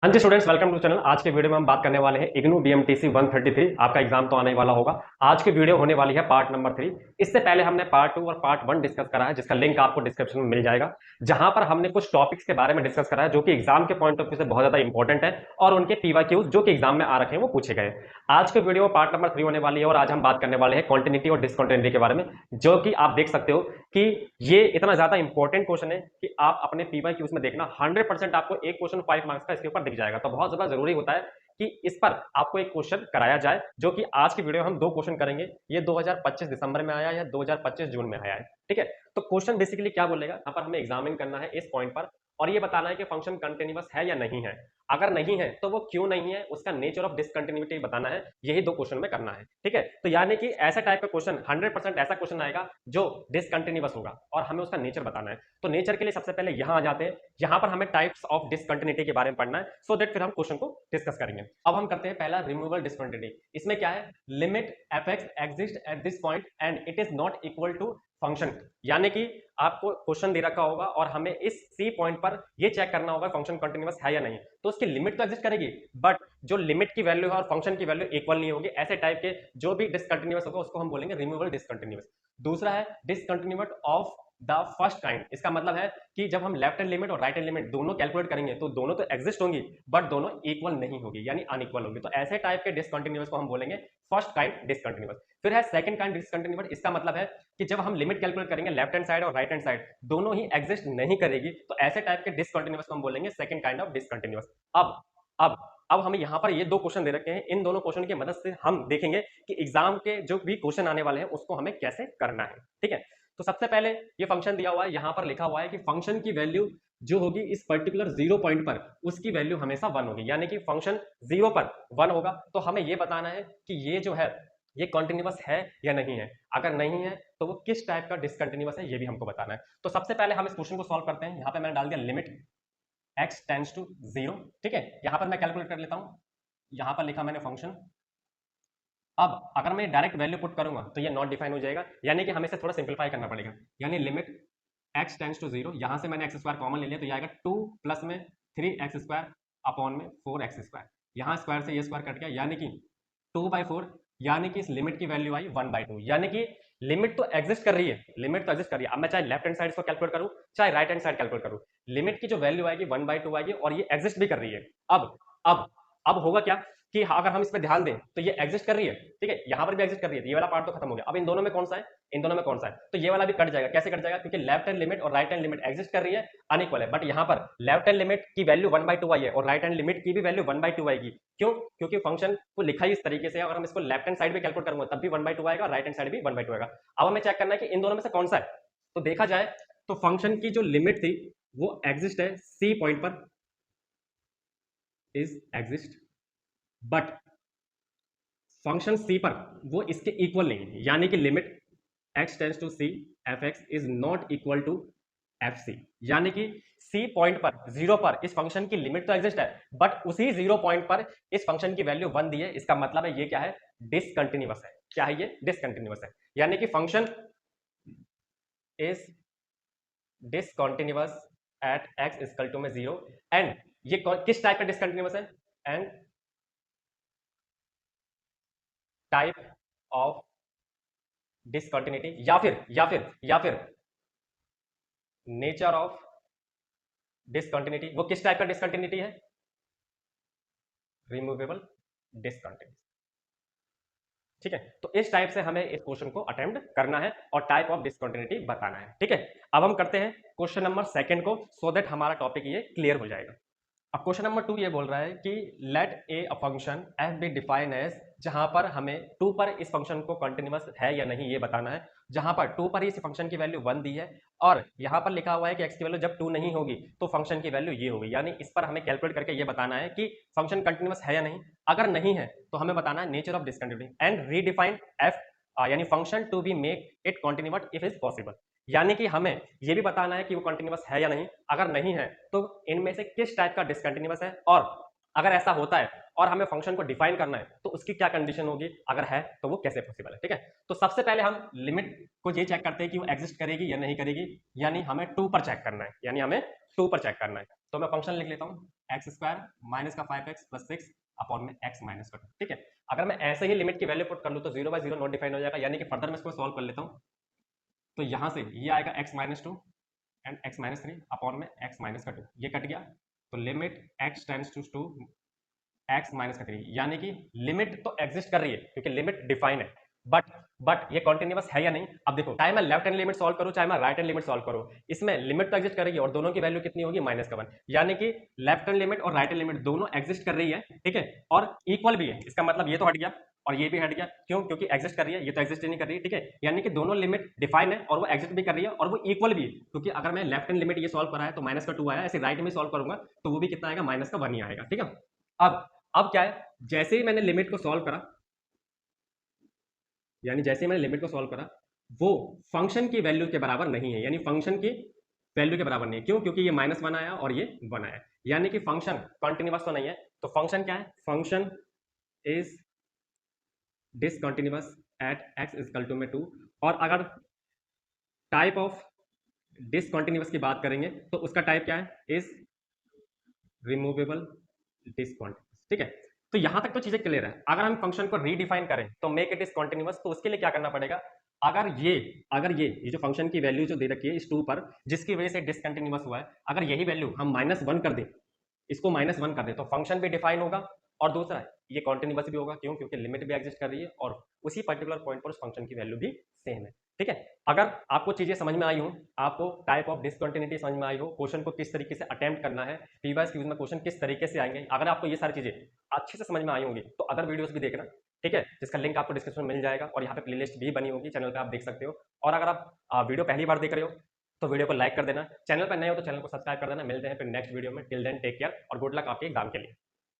हाँ जी students, welcome to channel. आज के वीडियो में हम बात करने वाले हैं इग्नू बीएमटीसी 133। आपका एग्जाम तो आने वाला होगा। आज की वीडियो होने वाली है पार्ट नंबर 3। इससे पहले हमने पार्ट 2 और पार्ट 1 डिस्कस करा है, जिसका लिंक आपको डिस्क्रिप्शन में मिल जाएगा, जहां पर हमने कुछ टॉपिक्स के बारे में डिस्कस करा है जो कि एग्जाम के पॉइंट ऑफ व्यू से बहुत ज्यादा इंपॉर्टेंट है और उनके पीवाईक्यूज जो कि एग्जाम में आ रखे हैं वो पूछे गए। आज के वीडियो पार्ट नंबर 3 होने वाली है और आज हम बात करने वाले हैं कॉन्टिन्यूटी और डिसकंटिन्यूटी के बारे में, जो कि आप देख सकते हो कि ये इतना ज्यादा इंपॉर्टेंट क्वेश्चन है कि आप अपने पीवाईक्यूज में देखना 100% आपको एक क्वेश्चन 5 मार्क्स का इसके ऊपर दिख जाएगा। तो बहुत ज्यादा जरूरी होता है कि इस पर आपको एक क्वेश्चन कराया जाए, जो कि आज की वीडियो में हम दो क्वेश्चन करेंगे। ये 2025 दिसंबर में आया या 2025 जून में आया है, ठीक है। तो क्वेश्चन बेसिकली क्या बोलेगा, यहाँ पर हमें एग्जामिन करना है इस पॉइंट पर और ये बताना है कि फंक्शन कंटिन्यूअस है या नहीं है। अगर नहीं है तो वो क्यों नहीं है, उसका नेचर ऑफ डिसकंटिन्यूटी बताना है। यही दो क्वेश्चन में करना है, ठीक है। तो यानी कि ऐसा टाइप का क्वेश्चन 100% ऐसा क्वेश्चन आएगा जो डिसकंटिन्यूअस होगा और हमें उसका नेचर बताना है। तो नेचर के लिए सबसे पहले यहां आ जाते हैं। यहां पर हमें टाइप्स ऑफ डिसकंटिन्यूटी के बारे में पढ़ना है, सो दैट फिर हम क्वेश्चन को डिस्कस करेंगे। अब हम करते हैं पहला रिमूवल डिसकंटिन्यूटी। इसमें क्या है, limit f x exist at this point and it is not equal to function. यानी कि आपको क्वेश्चन दे रखा होगा और हमें इस सी पॉइंट पर ये चेक करना होगा फंक्शन कंटिन्यूअस है या नहीं। तो उसकी लिमिट तो एग्जिस्ट करेगी, बट जो लिमिट की वैल्यू है और फंक्शन की वैल्यू इक्वल नहीं होगी। ऐसे टाइप के जो भी डिसकंटिन्यूअस होगा उसको हम बोलेंगे रिमूवल डिसकंटिन्यूअस। दूसरा है डिसकंटिन्यूट ऑफ द फर्स्ट काइंड। इसका मतलब है कि जब हम लेफ्ट हैंड लिमिट और राइट हैंड लिमिट दोनों कैलकुलेट करेंगे तो दोनों तो एग्जिस्ट होंगी, बट दोनों इक्वल नहीं होगी, यानी अनइक्वल होगी। तो ऐसे टाइप के डिसकंटिन्यूअस को हम बोलेंगे फर्स्ट काइंड डिसकंटिन्यूअस। फिर है सेकंड काइंड डिसकंटिन्यूअस। इसका मतलब है कि जब हम लिमिट कैलकुलेट करेंगे लेफ्ट हैंड साइड और राइट हैंड साइड दोनों ही एग्जिस्ट नहीं करेगी, तो ऐसे टाइप के डिसकंटिन्यूअस को हम बोलेंगे सेकंड काइंड ऑफ डिसकंटिन्यूअस। अब अब अब हमें यहाँ पर ये दो क्वेश्चन दे रखे हैं। इन दोनों क्वेश्चन की मदद से हम देखेंगे कि एग्जाम के जो भी क्वेश्चन आने वाले हैं उसको हमें कैसे करना है, ठीक है। तो सबसे पहले ये फंक्शन दिया हुआ है, यहाँ पर लिखा हुआ है कि फंक्शन की वैल्यू जो होगी इस पर्टिकुलर जीरो पॉइंट पर उसकी वैल्यू हमेशा 1 होगी, यानी कि फंक्शन जीरो पर 1 होगा। तो हमें ये बताना है कि ये जो है ये कॉन्टिन्यूअस है या नहीं है। अगर नहीं है तो वो किस टाइप का डिसकंटिन्यूअस है, ये भी हमको बताना है। तो सबसे पहले हम इस क्वेश्चन को सॉल्व करते हैं। यहाँ पे मैंने डाल दिया लिमिट x टेंड्स टू 0, ठीक है। यहाँ पर मैं कैलकुलेट कर लेता हूँ। यहाँ पर लिखा मैंने फंक्शन। अब अगर मैं डायरेक्ट वैल्यू पुट करूंगा तो ये नॉट डिफाइन हो जाएगा, यानी कि हमें इसे थोड़ा सिंपलीफाई करना पड़ेगा। यानी लिमिट x टेंड्स टू 0, यहाँ से मैंने एक्स स्क्वायर कॉमन ले लिया तो ये आएगा 2 प्लस में 3x² अपॉन में 4x²। यहाँ स्क्वायर से ये स्क्वायर कट गया, यानी कि 2/4, यानी कि इस लिमिट की वैल्यू आई 1/2। यानी कि लिमिट तो एग्जिस्ट कर रही है, लिमिट तो एग्जिस्ट कर रही है। अब मैं चाहे लेफ्ट हैंड साइड इसको कैलकुलेट करूं चाहे राइट हैंड साइड कैलकुलेट करूं, लिमिट की जो वैल्यू आएगी 1/2 आएगी और ये एग्जिस्ट भी कर रही है। अब अब अब होगा क्या कि अगर हम इस पर ध्यान दें तो ये एग्जिस्ट कर रही है, ठीक है। यहां पर भी एग्जिस्ट कर रही है, तो ये वाला पार्ट तो खत्म हो गया। अब इन दोनों में कौन सा है, इन दोनों में कौन सा है, तो ये वाला भी कट जाएगा। कैसे कट जाएगा, क्योंकि लेफ्ट हैंड लिमिट और राइट हैंड लिमिट एग्जिस्ट कर रही है, अनइक्वल है। बट यहाँ पर लेफ्ट हैंड लिमिट की वैल्यू 1/2 आई है और राइट हैंड लिमिट की भी वैल्यू 1/2 आएगी। क्यों, क्योंकि फंक्शन को लिखा ही इस तरीके से, अगर हम इसको लेफ्ट हैंड साइड भी कैलकुलेट करूंगा तब भी 1/2 आएगा, राइट हैंड साइड भी 1/2 आएगा। अब हमें चेक करना है कि इन दोनों में से कौन सा है। तो देखा जाए तो फंक्शन की जो लिमिट थी वो एग्जिस्ट है, सी पॉइंट पर is exist, but function C पर वो इसके इक्वल नहीं है। यानी कि limit x tends to C f x is not equal to f C. यानी कि सी पॉइंट पर, जीरो पर इस फंक्शन की लिमिट तो एग्जिस्ट है, बट उसी जीरो पॉइंट पर इस फंक्शन की वैल्यू 1 दी है। इसका मतलब है ये क्या है, डिसकंटिन्यूअस है। क्या है ये, डिसकंटिन्यूअस है। यानी कि function is discontinuous at x equal to में 0। एंड ये किस टाइप का डिसकंटिन्यूअस है, एंड टाइप ऑफ डिसकंटिन्यूटी या फिर नेचर ऑफ डिसकंटिन्यूटी। वो किस टाइप का डिसकंटिन्यूटी है, रिमूवेबल डिसकंटिन्यूटी, ठीक है। तो इस टाइप से हमें इस क्वेश्चन को अटेम्प्ट करना है और टाइप ऑफ डिसकंटिन्यूटी बताना है, ठीक है। अब हम करते हैं क्वेश्चन नंबर सेकंड को, सो दैट हमारा टॉपिक ये क्लियर हो जाएगा। अब क्वेश्चन नंबर 2 ये बोल रहा है कि let a function f be define as, जहां पर हमें 2 पर इस फंक्शन को कंटिन्यूअस है या नहीं ये बताना है। जहां पर 2 पर ही इस फंक्शन की वैल्यू 1 दी है और यहां पर लिखा हुआ है कि x की वैल्यू जब 2 नहीं होगी तो फंक्शन की वैल्यू ये होगी। यानी इस पर हमें कैलकुलेट करके ये बताना है कि फंक्शन कंटिन्यूअस है या नहीं। अगर नहीं है तो हमें बताना है nature of discontinuity and redefine F, यानी function to be make it continuous if is possible. यानी कि हमें ये भी बताना है कि वो कंटिन्यूअस है या नहीं। अगर नहीं है तो इनमें से किस टाइप का डिसकंटिन्यूअस है, और अगर ऐसा होता है और हमें फंक्शन को डिफाइन करना है तो उसकी क्या कंडीशन होगी, अगर है तो वो कैसे पॉसिबल है। ठीक है, तो सबसे पहले हम लिमिट को ये चेक करते हैं कि वो एग्जिस्ट करेगी या नहीं करेगी, यानी हमें 2 पर चेक करना है, यानी हमें 2 पर चेक करना है। तो मैं फंक्शन लिख लेता हूँ एक्स स्क्वायर माइनस का 5x प्लस 6 अपॉन में x माइनस का 2। ठीक है, अगर मैं ऐसे ही लिमिट की वैल्यू पुट कर लूँ तो 0 बाय 0 नॉट डिफाइन हो जाएगा, यानी कि फर्दर मैं इसको सॉल्व कर लेता हूँ। तो यहाँ से ये आएगा x minus 2 and x minus 3 upon में x माइनस का 2, ये कट गया। तो limit x tends to 2 x minus का 3, यानी कि लिमिट तो एग्जिस्ट कर रही है क्योंकि लिमिट डिफाइन है, बट ये कॉन्टिन्यूअस है या नहीं। अब देखो, चाहे मैं लेफ्ट हैंड लिमिट सॉल्व करूं चाहे मैं राइट हैंड लिमिट सॉल्व करूं, इसमें लिमिट तो एग्जिस्ट कर रही है और दोनों की वैल्यू कितनी होगी, माइनस का 1, यानी कि लेफ्ट हैंड लिमिट और राइट हैंड लिमिट दोनों एग्जिस्ट कर रही है। ठीक है, और इक्वल भी है, इसका मतलब ये तो हट गया और ये भी हट गया, क्यों, क्योंकि एग्जिस्ट कर रही है, ये तो एग्जिस्ट नहीं कर रही है। ठीक है, यानी कि दोनों लिमिट डिफाइन है और वो एग्जिस्ट भी कर रही है और वो इक्वल भी है, क्योंकि अगर मैं लेफ्ट हैंड लिमिट ये सॉल्व करा है तो माइनस का 2 आया, ऐसे राइट में सॉल्व करूंगा तो वो भी कितना आएगा, माइनस का 1 ही आएगा। ठीक है, अब क्या है, जैसे ही मैंने लिमिट को सॉल्व करा, यानी जैसे ही मैंने लिमिट को सॉल्व करा, वो फंक्शन की वैल्यू के बराबर नहीं है, यानी फंक्शन की वैल्यू के बराबर नहीं है। क्यों, क्योंकि ये माइनस 1 आया और ये 1 आया, यानी कि फंक्शन कॉन्टिन्यूअस तो नहीं है। तो फंक्शन क्या है, function is discontinuous at x equal to में 2। और अगर टाइप ऑफ डिसकंटिन्यूअस की बात करेंगे तो उसका टाइप क्या है, इज रिमूवेबल डिसकंटिन्यूअस। ठीक है, तो यहां तक तो चीजें क्लियर है। अगर हम फंक्शन को रीडिफाइन करें तो मेक इट इज कॉन्टिन्यूअस, तो उसके लिए क्या करना पड़ेगा, अगर ये जो फंक्शन की वैल्यू जो दे रखी है इस 2 पर, जिसकी वजह से डिसकंटिन्यूअस हुआ है, अगर यही वैल्यू हम -1 कर दें, इसको -1 कर दें, तो फंक्शन भी डिफाइन होगा और दूसरा ये कॉन्टिन्यूअस भी होगा। क्यों, क्योंकि लिमिट भी एग्जिस्ट कर रही है और उसी पर्टिकुलर पॉइंट पर उस फंक्शन की वैल्यू भी सेम है। ठीक है, अगर आपको चीजें समझ में आई हो, आपको टाइप ऑफ डिसकंटिन्यूटी समझ में आई हो, क्वेश्चन को किस तरीके से अटेम्प्ट करना है, पीवाईक्यूज क्यूज में क्वेश्चन किस तरीके से आएंगे, अगर आपको ये सारी चीजें अच्छे से समझ में आई होंगी तो अदर वीडियोस भी देखना। ठीक है, जिसका लिंक आपको डिस्क्रिप्शन में मिल जाएगा और यहाँ पे प्लेलिस्ट भी बनी होगी, चैनल पे आप देख सकते हो। और अगर आप वीडियो पहली बार देख रहे हो तो वीडियो को लाइक कर देना, चैनल पर नए हो तो चैनल को सब्सक्राइब कर देना। मिलते हैं फिर नेक्स्ट वीडियो में, टिल देन टेक केयर और गुड लक आपके एग्जाम के लिए।